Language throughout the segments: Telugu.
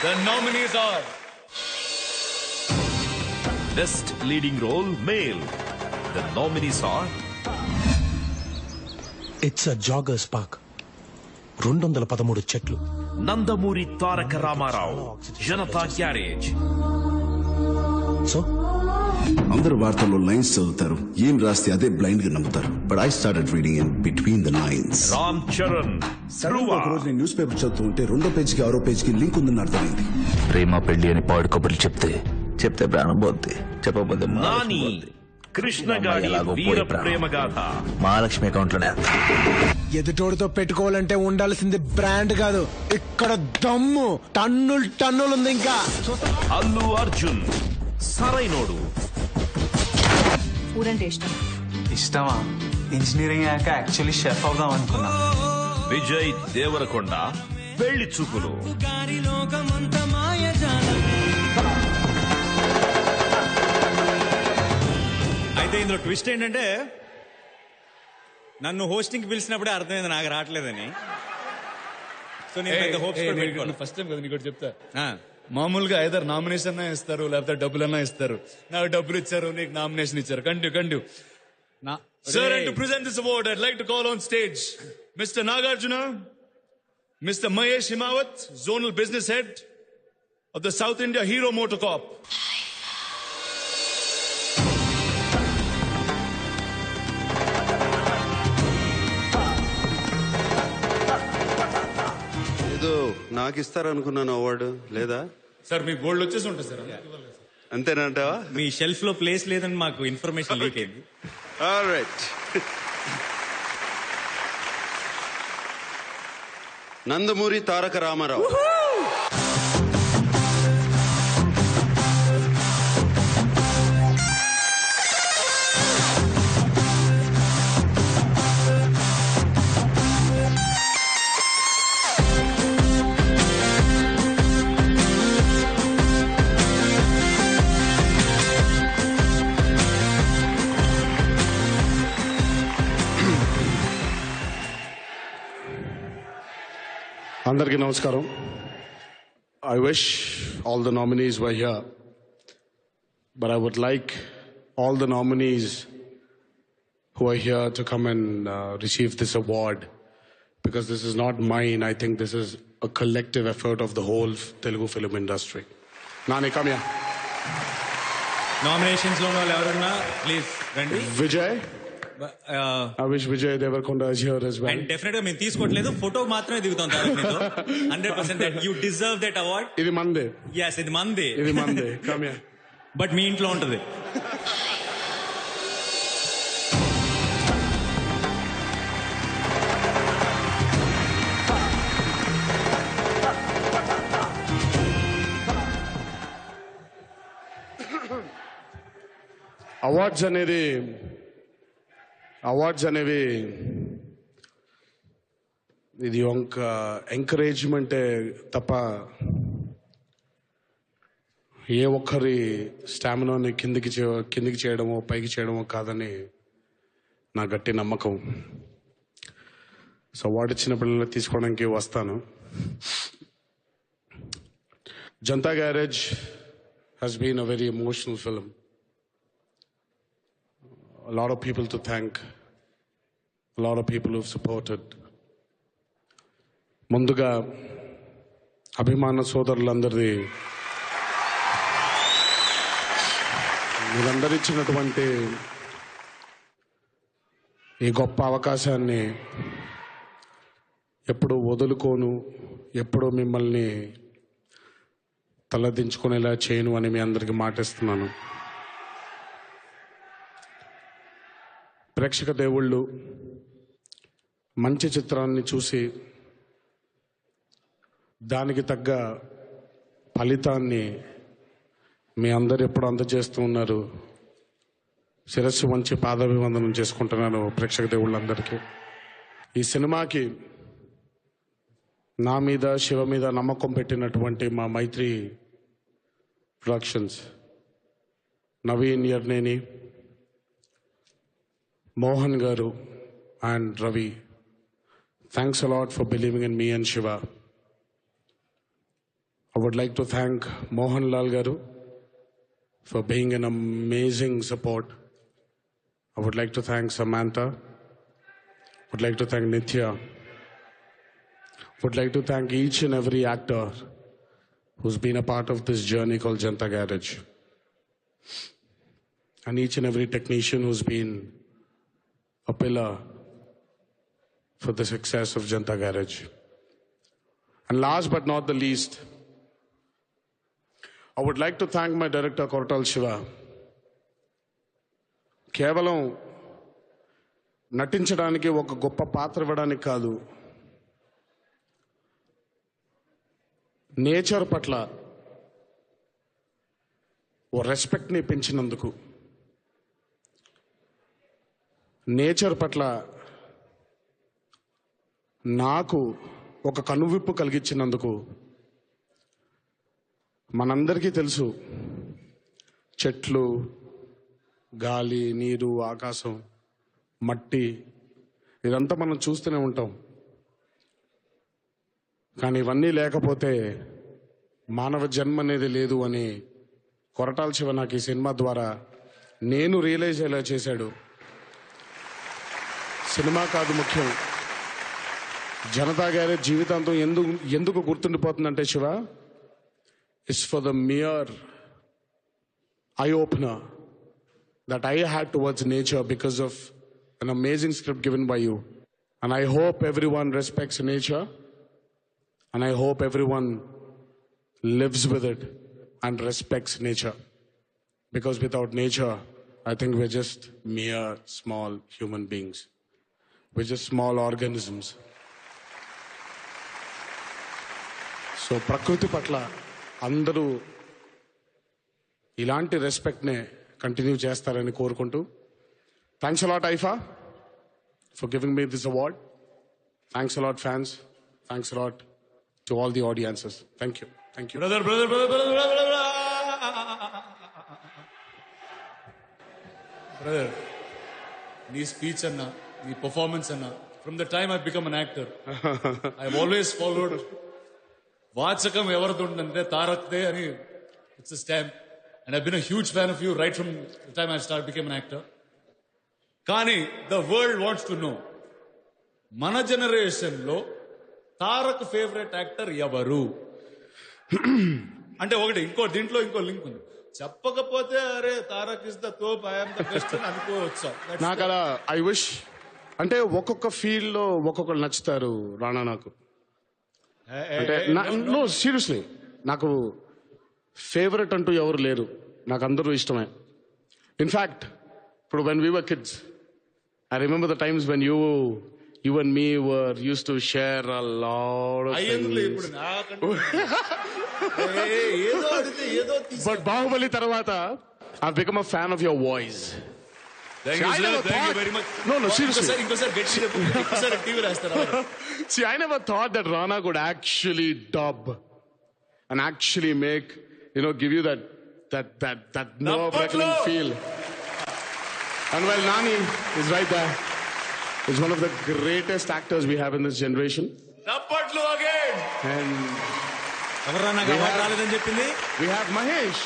The nominees are Best Leading Role Male. The nominees are it's a joggers park, 213 చెట్లు. నందమూరి తారక రామారావు, జనతా గ్యారేజ్. సో అందరూ వార్తల్లో లైన్స్ చదువుతారు, ఏం రాస్తే అదే బ్లైండ్ గా నమ్ముతారు. But I started reading in between the lines. Ram Charan, Dhruva. ఒక రోజు నేను న్యూస్ పేపర్ చదువుతుంటే 2వ పేజీకి 6వ పేజీకి లింక్ ఉందని అర్థమైంది. ప్రేమ పెళ్లి అని పాడు కబుర్లు చెప్తే ప్రాణం పోద్ది, చెప్పబోద్ది నాని, కృష్ణగాడి వీర ప్రేమ గాథ. మహాలక్ష్మి అకౌంట్ లోనే. ఎదుటోడితో పెట్టుకోవాలంటే ఉండాల్సింది బ్రాండ్ కాదు, ఇక్కడ దమ్ము. టన్నులు ఉంది. ఇంకా అల్లు అర్జున్, సరైనోడు. ఊరంటే ఇష్టమా? ఇంజనీరింగ్ అయ్యాక యాక్చువల్లీ షెఫ్ అవుదాం అనుకున్నా. విజయ్ దేవరకొండ, పెళ్లి చూపులు. అయితే ఇందులో ట్విస్ట్ ఏంటంటే నన్ను హోస్టింగ్ పిలిచినప్పుడే అర్థమైంది నాకు రావట్లేదని. సో నేను ఫస్ట్ టైం కదా నీకు చెప్తా. మామూలుగా ఐదర్ నామినేషన్ ఇస్తారు లేకపోతే డబ్బులన్నా ఇస్తారు. నాకు డబ్బులు ఇచ్చారు, నీకు నామినేషన్ ఇచ్చారు. Continue. Sir, and to present this award, I'd like to call on stage Mr. Nagarjuna, Mr. Mahesh Himawat, Zonal Business Head of the South India Hero Motor Corp. ఏదో నాకు ఇస్తారనుకున్నాను అవార్డు, లేదా? సార్ మీ గోల్డ్ వచ్చేసి ఉంటుంది సార్. అంతేనంటావా? మీ షెల్ఫ్ లో ప్లేస్ లేదని మాకు ఇన్ఫర్మేషన్ లీక్ అయింది. ఆల్రైట్. నందమూరి తారక రామారావు. అందరికీ నమస్కారం. I wish all the nominees were here, but I would like all the nominees who are here to come and receive this award, because this is not mine. I think this is a collective effort of the whole Telugu film industry. Nani, come here. Nominations లో వాళ్ళు ఎవరున్నా ప్లీజ్ రండి. Vijay. I wish Vijay Devarkonda is here as well. And definite గా మేము తీసుకోవట్లేదు, ఫోటో మాత్రమే దిగుతాం. 100% that you deserve that award. ఇది మందే. Yes, ఇది మందే. Come here. బట్ మీ ఇంట్లో ఉంటది. అవార్డ్స్ అనేవి ఇది ఒక ఎంకరేజ్మెంటే తప్ప ఏ ఒక్కరి స్టామినాని కిందికి చేయడమో పైకి చేయడమో కాదని నా గట్టి నమ్మకం. సో అవార్డు ఇచ్చిన పిల్లలు తీసుకోవడానికి వస్తాను. Janata garage has been a very emotional film. A lot of people to thank, a lot of people who've supported. ముందుగా అభిమాన సోదరులందరిది, మీరందరూ ఇచ్చినటువంటి ఈ గొప్ప అవకాశాన్ని ఎప్పుడూ వదులుకోను, ఎప్పుడూ మిమ్మల్ని తలదించుకునేలా చేయను అని మీ అందరికీ మాటిస్తున్నాను. ప్రేక్షక దేవుళ్ళు మంచి చిత్రాన్ని చూసి దానికి తగ్గ ఫలితాన్ని మీ అందరు ఎప్పుడు అందజేస్తూ ఉన్నారు. శిరస్సు వంచి పాదాభివందనం చేసుకుంటున్నాను ప్రేక్షక దేవుళ్ళందరికీ. ఈ సినిమాకి నా మీద, శివ మీద నమ్మకం పెట్టినటువంటి మా మైత్రి ప్రొడక్షన్స్, నవీన్ యర్నేని, మోహన్ గారు and Ravi, thanks a lot for believing in me and Shiva. would like to thank Mohanlal Garu for being an amazing support. I would like to thank Samantha. Would like to thank Nithya. Would like to thank each and every actor who's been a part of this journey called Janta Garage. And each and every technician who's been a pillar for the success of Janta Garage. And last but not the least, I would like to thank my director Koratal Shiva. కేవలం నటించడానికి ఒక గొప్ప పాత్ర ఇవ్వడానికి కాదు, నేచర్ పట్ల ఓ రెస్పెక్ట్ని పెంచినందుకు, నేచర్ పట్ల నాకు ఒక కనువిప్పు కలిగించినందుకు. మనందరికీ తెలుసు, చెట్లు, గాలి, నీరు, ఆకాశం, మట్టి, ఇదంతా మనం చూస్తూనే ఉంటాం. కానీ ఇవన్నీ లేకపోతే మానవ జన్మ అనేది లేదు అని కొరటాల శివ నాకు ఈ సినిమా ద్వారా నేను రియలైజ్ అయ్యేలా చేశాడు. సినిమా కాదు ముఖ్యం, జనతా గారి జీవితాంతం ఎందుకు గుర్తుండిపోతుందంటే Shiva, it's for the mere eye opener that I had towards nature because of an amazing script given by you. And I hope everyone respects nature, and I hope everyone lives with it and respects nature. Because without nature, I think we're just mere small human beings. We're just small organisms. So ప్రకృతి పట్ల అందరూ ఇలాంటి రెస్పెక్ట్నే కంటిన్యూ చేస్తారని కోరుకుంటూ, thanks a lot IIFA for giving me this award. Thanks a lot fans. Thanks a lot to all the audiences. Thank you. Thank you. Brother, నీ స్పీచ్ అన్నా, నీ పర్ఫార్మెన్స్ అన్నా, from the time I become an actor I always followed వాచకం ఎవరిది ఉందంటే తారక్దే అని. It's a stamp. And I've been a huge fan of you right from the time I became an actor. Kani, the world wants to know, mana generation lo Tarak favorite actor ఎవరు అంటే ఒకటి, ఇంకో దీంట్లో ఇంకో లింక్ ఉంది. చెప్పకపోతే అరే తారక్ ఇస్ ద తోప్, ఐ యామ్ ద బెస్ట్ అని అనుకోవచ్చా? నాకు అలా ఐ విష్ అంటే ఒక్కొక్క ఫీల్డ్ లో ఒక్కొక్కరు నచ్చుతారు రాణా. నాకు అంటే నో సీరియస్లీ, నాకు ఫేవరెట్ అంటూ ఎవరు లేరు, నాకు అందరూ ఇష్టమే. ఇన్ఫ్యాక్ట్ ఇప్పుడు when we were kids, I remember the times when you and me were use to share a lot of things. But Baahubali తర్వాత I become a fan of your voice. Thank you very much. No, seriously. ఇంకోసారి గట్టి టీవీ రాస్తారా? See, I never thought that Rana could actually dub and actually make, give you that nerve-wracking feel. And while Nani is right there, is one of the greatest actors we have in this generation. Nappatlu again. And ఎవరు నాకు అవార్డు రాలేదని చెప్పింది? we have Mahesh,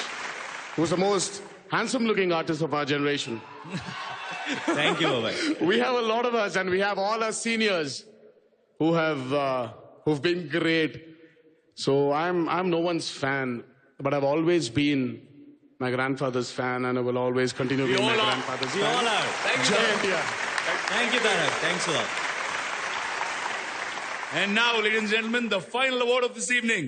who's the most handsome-looking artist of our generation. Thank you బాబాయ్. We have a lot of us, and we have all our seniors who've been great. So I'm no one's fan, but I've always been my grandfather's fan, and I will always continue being my grandfather's We fan. all are. Jai India. Thank you, Tarak. Thanks a lot. And now, ladies and gentlemen, the final award of this evening.